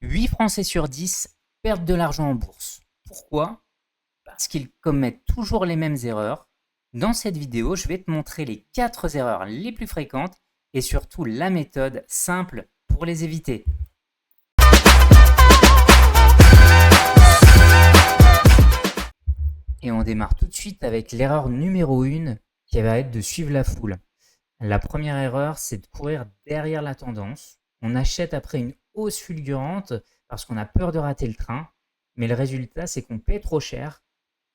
8 Français sur 10 perdent de l'argent en bourse. Pourquoi? Parce qu'ils commettent toujours les mêmes erreurs. Dans cette vidéo, je vais te montrer les 4 erreurs les plus fréquentes et surtout la méthode simple pour les éviter. Et on démarre tout de suite avec l'erreur numéro 1 qui va être de suivre la foule. La première erreur, c'est de courir derrière la tendance. On achète après une hausse fulgurante parce qu'on a peur de rater le train, mais le résultat, c'est qu'on paie trop cher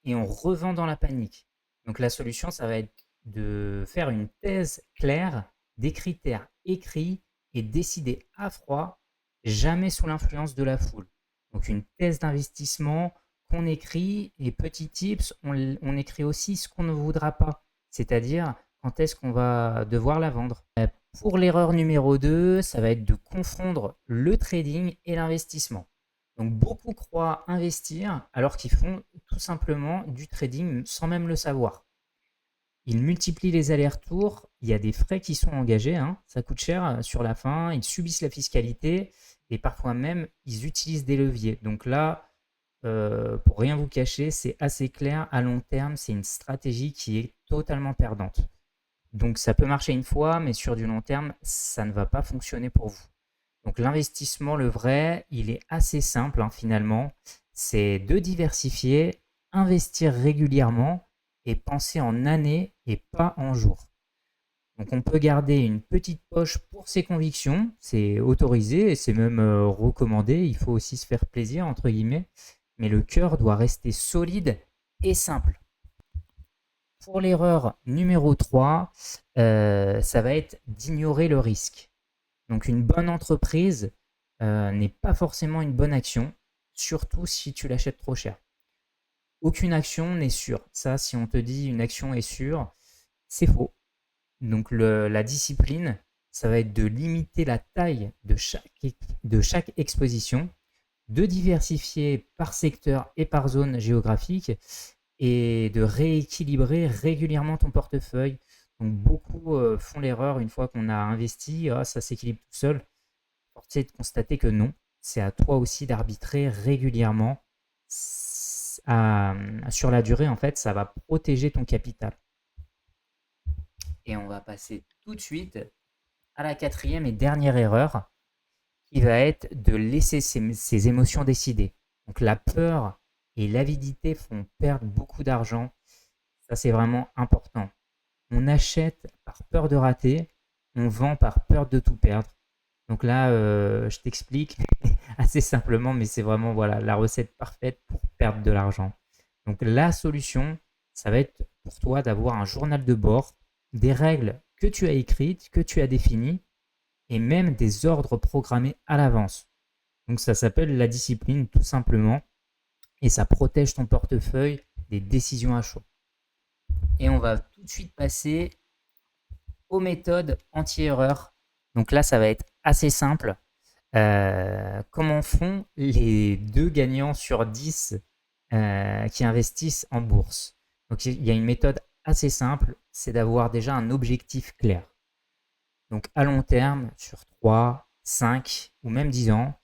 et on revend dans la panique. Donc la solution, ça va être de faire une thèse claire, des critères écrits et décider à froid, jamais sous l'influence de la foule. Donc une thèse d'investissement qu'on écrit, et petit tips, on écrit aussi ce qu'on ne voudra pas, c'est-à-dire quand est-ce qu'on va devoir la vendre. Pour l'erreur numéro 2, ça va être de confondre le trading et l'investissement. Donc beaucoup croient investir alors qu'ils font tout simplement du trading sans même le savoir. Ils multiplient les allers-retours, il y a des frais qui sont engagés, ça coûte cher sur la fin, ils subissent la fiscalité et parfois même ils utilisent des leviers. Donc là, pour rien vous cacher, c'est assez clair, à long terme, c'est une stratégie qui est totalement perdante. Donc ça peut marcher une fois, mais sur du long terme, ça ne va pas fonctionner pour vous. Donc l'investissement, le vrai, il est assez simple finalement. C'est de diversifier, investir régulièrement et penser en années et pas en jours. Donc on peut garder une petite poche pour ses convictions, c'est autorisé et c'est même recommandé. Il faut aussi se faire plaisir, entre guillemets, mais le cœur doit rester solide et simple. Pour l'erreur numéro 3, ça va être d'ignorer le risque. Donc une bonne entreprise n'est pas forcément une bonne action, surtout si tu l'achètes trop cher. Aucune action n'est sûre. Ça, si on te dit une action est sûre, c'est faux. Donc la discipline, ça va être de limiter la taille de chaque exposition, de diversifier par secteur et par zone géographique et de rééquilibrer régulièrement ton portefeuille. Donc beaucoup font l'erreur une fois qu'on a investi, ça s'équilibre tout seul. Force est de constater que non, c'est à toi aussi d'arbitrer régulièrement. Sur la durée, en fait, ça va protéger ton capital. Et on va passer tout de suite à la 4e et dernière erreur, qui va être de laisser ses émotions décider. Donc la peur et l'avidité font perdre beaucoup d'argent. Ça, c'est vraiment important. On achète par peur de rater, on vend par peur de tout perdre. Donc là, je t'explique assez simplement, mais c'est vraiment la recette parfaite pour perdre de l'argent. Donc la solution, ça va être pour toi d'avoir un journal de bord, des règles que tu as écrites, que tu as définies, et même des ordres programmés à l'avance. Donc ça s'appelle la discipline tout simplement, et ça protège ton portefeuille des décisions à chaud. Et on va tout de suite passer aux méthodes anti-erreur. Donc là, ça va être assez simple. Comment font les 2 gagnants sur 10 qui investissent en bourse? Donc il y a une méthode assez simple, c'est d'avoir déjà un objectif clair. Donc à long terme, sur 3, 5 ou même 10 ans,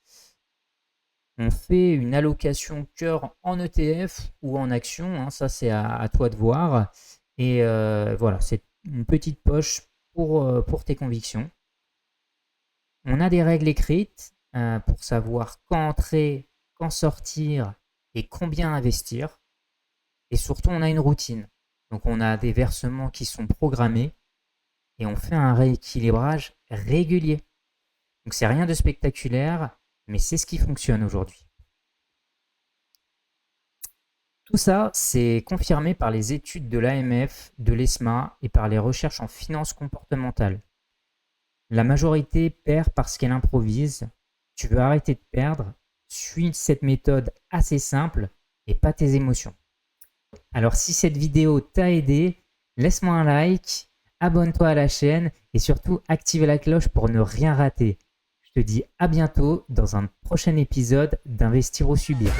on fait une allocation cœur en ETF ou en action, ça c'est à toi de voir. Et voilà, c'est une petite poche pour tes convictions. On a des règles écrites pour savoir quand entrer, quand sortir et combien investir. Et surtout, on a une routine. Donc on a des versements qui sont programmés et on fait un rééquilibrage régulier. Donc c'est rien de spectaculaire, mais c'est ce qui fonctionne aujourd'hui. Tout ça, c'est confirmé par les études de l'AMF, de l'ESMA et par les recherches en finance comportementale. La majorité perd parce qu'elle improvise. Tu veux arrêter de perdre, suis cette méthode assez simple et pas tes émotions. Alors si cette vidéo t'a aidé, laisse-moi un like, abonne-toi à la chaîne et surtout active la cloche pour ne rien rater. Je te dis à bientôt dans un prochain épisode d'Investir ou Subir.